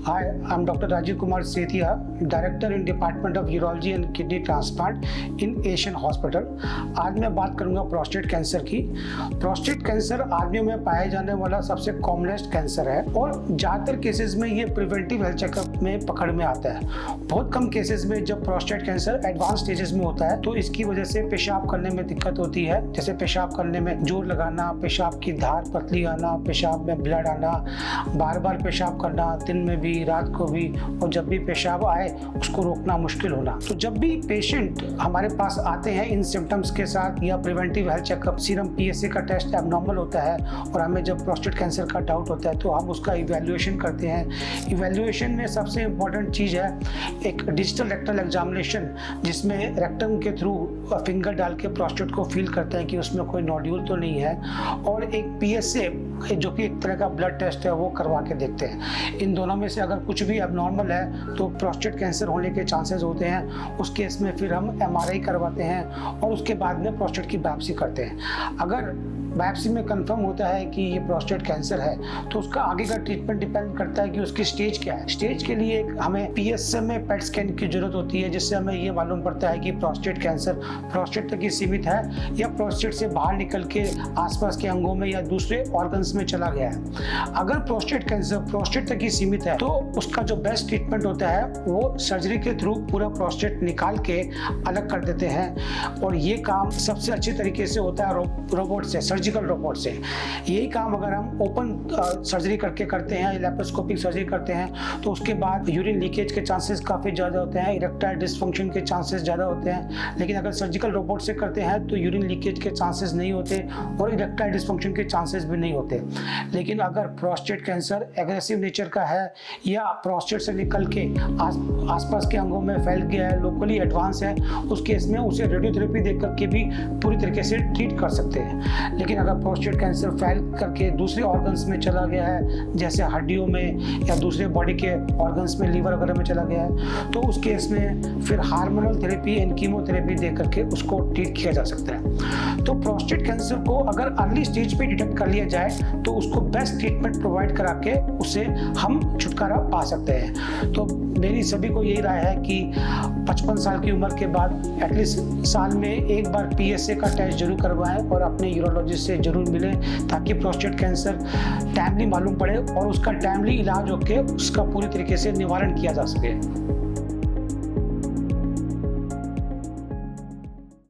Hi, I'm Dr. Rajiv Kumar Sethia, Director in Department of Urology and Kidney Transplant in Asian Hospital। आज मैं बात करूंगा prostate cancer की। Prostate cancer आदमियों में पाया जाने वाला सबसे कॉमनेस्ट कैंसर है और ज़्यादातर केसेस में ये प्रिवेंटिव हेल्थ चेकअप में पकड़ में आता है। बहुत कम केसेस में जब प्रोस्टेट कैंसर एडवांस स्टेजेस में होता है तो इसकी वजह से पेशाब करने में दिक्कत होती है, जैसे पेशाब करने में जोर लगाना, पेशाब की धार पतली आना, पेशाब में ब्लड आना, बार बार पेशाब करना, दिन में भी रात को भी, और जब भी पेशाब आए उसको रोकना मुश्किल होना। तो जब भी पेशेंट हमारे पास आते हैं इन सिम्टम्स के साथ या preventive health checkup, serum PSA का टेस्ट एबनॉर्मल होता है और हमें जब प्रोस्टेट कैंसर का डाउट होता है तो हम उसका इवैल्यूएशन करते हैं। इवैल्यूएशन में सबसे इम्पोर्टेंट चीज़ है एक डिजिटल रेक्टल एग्जामिनेशन, जिसमें रेक्टम के थ्रू फिंगर डाल के प्रोस्टेट को फील करते हैं कि उसमें कोई नोड्यूल तो नहीं है, और एक पीएसए जो कि एक तरह का ब्लड टेस्ट है वो करवा के देखते हैं। इन दोनों में से अगर कुछ भी एबनॉर्मल है तो प्रोस्टेट कैंसर होने के चांसेस होते हैं। उस केस में फिर हम एमआरआई करवाते हैं और उसके बाद में प्रोस्टेट की बायोप्सी करते हैं। अगर बायोप्सी में कंफर्म होता है कि ये प्रोस्टेट कैंसर है तो उसका आगे का ट्रीटमेंट डिपेंड करता है कि उसकी स्टेज क्या है। स्टेज के लिए हमें पीएसए में पेट स्कैन की जरूरत होती है, जिससे हमें ये मालूम पड़ता है कि प्रोस्टेट कैंसर प्रोस्टेट तक ही सीमित है या प्रोस्टेट से बाहर निकल के आसपास के अंगों में या दूसरे ऑर्गन्स में चला गया है। अगर प्रोस्टेट कैंसर प्रोस्टेट तक ही सीमित है तो उसका जो बेस्ट ट्रीटमेंट होता है वो सर्जरी के थ्रू पूरा प्रोस्टेट निकाल के अलग कर देते हैं, और ये काम सबसे अच्छे तरीके से होता है रोबोट से, सर्जिकल रोबोट से। यही काम अगर हम ओपन सर्जरी करके करते हैं, लैप्रोस्कोपिक सर्जरी करते हैं, तो उसके बाद यूरिन लीकेज के चांसेस काफ़ी ज़्यादा होते हैं, इरेक्टाइल डिसफंक्शन के चांसेस ज़्यादा होते हैं। लेकिन अगर सर्जिकल रोबोट से करते हैं तो यूरिन लीकेज के चांसेस नहीं होते और इरेक्टाइल डिसफंक्शन के चांसेस भी नहीं होते। लेकिन अगर प्रोस्टेट कैंसर एग्रेसिव नेचर का है या प्रोस्टेट से निकल के आसपास के अंगों में फैल गया है, लोकली एडवांस है, उस केस में उसे रेडियोथेरेपी दे करके भी पूरी तरीके से ट्रीट कर सकते हैं। लेकिन अगर प्रोस्टेट कैंसर फैल करके दूसरे ऑर्गन्स में चला गया है, जैसे हड्डियों में या दूसरे बॉडी के ऑर्गन्स में, लीवर वगैरह में चला गया है, तो उस केस में फिर हार्मोनल थेरेपी एंड कीमोथेरेपी दे करके उसको ट्रीट किया जा सकता है। तो प्रोस्टेट कैंसर को अगर अर्ली स्टेज पे डिटेक्ट कर लिया जाए तो उसको बेस्ट ट्रीटमेंट प्रोवाइड करा के उससे हम छुटकारा पा सकते हैं। तो मेरी सभी को यही राय है कि 55 साल की उम्र के बाद एटलीस्ट साल में एक बार पीएसए का टेस्ट जरूर करवाएं और अपने यूरोलॉजिस्ट से जरूर मिलें, ताकि प्रोस्टेट कैंसर टाइमली मालूम पड़े और उसका टाइमली इलाज होकर उसका पूरी तरीके से निवारण किया जा सके।